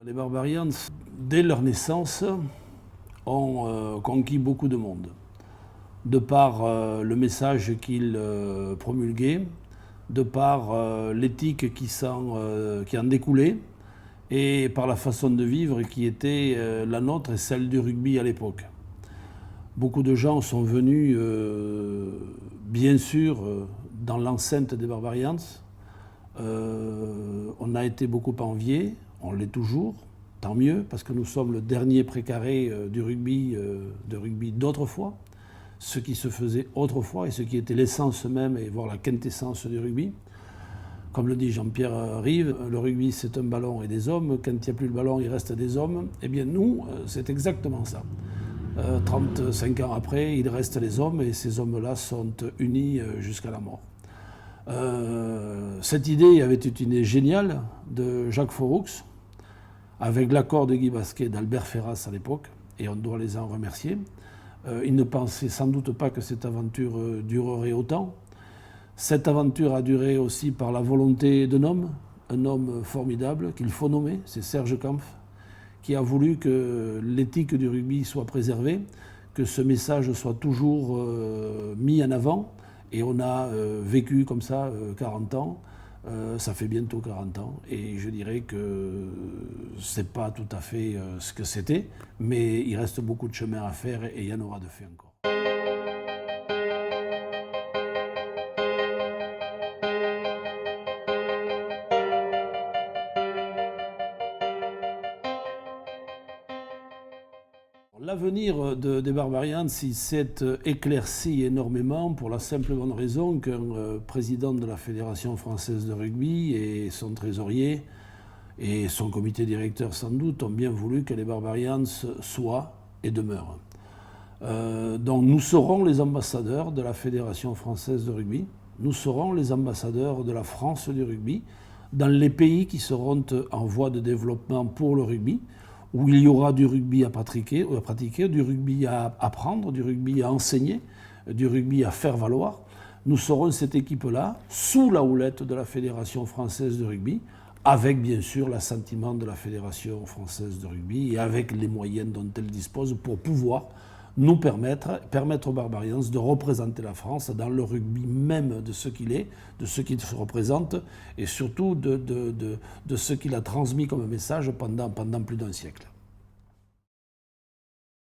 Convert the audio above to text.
Les Barbarians, dès leur naissance, ont conquis beaucoup de monde, de par le message qu'ils promulguaient, de par l'éthique qui en découlait, et par la façon de vivre qui était la nôtre et celle du rugby à l'époque. Beaucoup de gens sont venus, bien sûr, dans l'enceinte des Barbarians. On a été beaucoup enviés, on l'est toujours, tant mieux, parce que nous sommes le dernier précaré du rugby d'autrefois, ce qui se faisait autrefois et ce qui était l'essence même, et voire la quintessence du rugby. Comme le dit Jean-Pierre Rive, le rugby c'est un ballon et des hommes, quand il n'y a plus le ballon il reste des hommes. Eh bien nous, c'est exactement ça. 35 ans après, il reste les hommes et ces hommes-là sont unis jusqu'à la mort. Cette idée avait été une idée géniale de Jacques Foroux, avec l'accord de Guy Basquet et d'Albert Ferras à l'époque, et on doit les en remercier. Ils ne pensaient sans doute pas que cette aventure durerait autant. Cette aventure a duré aussi par la volonté d'un homme, un homme formidable qu'il faut nommer, c'est Serge Kampf, qui a voulu que l'éthique du rugby soit préservée, que ce message soit toujours mis en avant. Et on a vécu comme ça 40 ans, ça fait bientôt 40 ans, et je dirais que c'est pas tout à fait ce que c'était, mais il reste beaucoup de chemin à faire et il y en aura de fait encore. L'avenir des Barbarians s'est éclairci énormément pour la simple bonne raison qu'un président de la Fédération française de rugby et son trésorier et son comité directeur sans doute ont bien voulu que les Barbarians soient et demeurent. Donc nous serons les ambassadeurs de la Fédération française de rugby, nous serons les ambassadeurs de la France du rugby dans les pays qui seront en voie de développement pour le rugby, où il y aura du rugby à pratiquer, du rugby à apprendre, du rugby à enseigner, du rugby à faire valoir. Nous serons cette équipe-là, sous la houlette de la Fédération française de rugby, avec bien sûr l'assentiment de la Fédération française de rugby et avec les moyens dont elle dispose pour pouvoir nous permettre aux Barbarians de représenter la France dans le rugby même de ce qu'il est, de ce qu'il se représente et surtout de ce qu'il a transmis comme message pendant plus d'un siècle.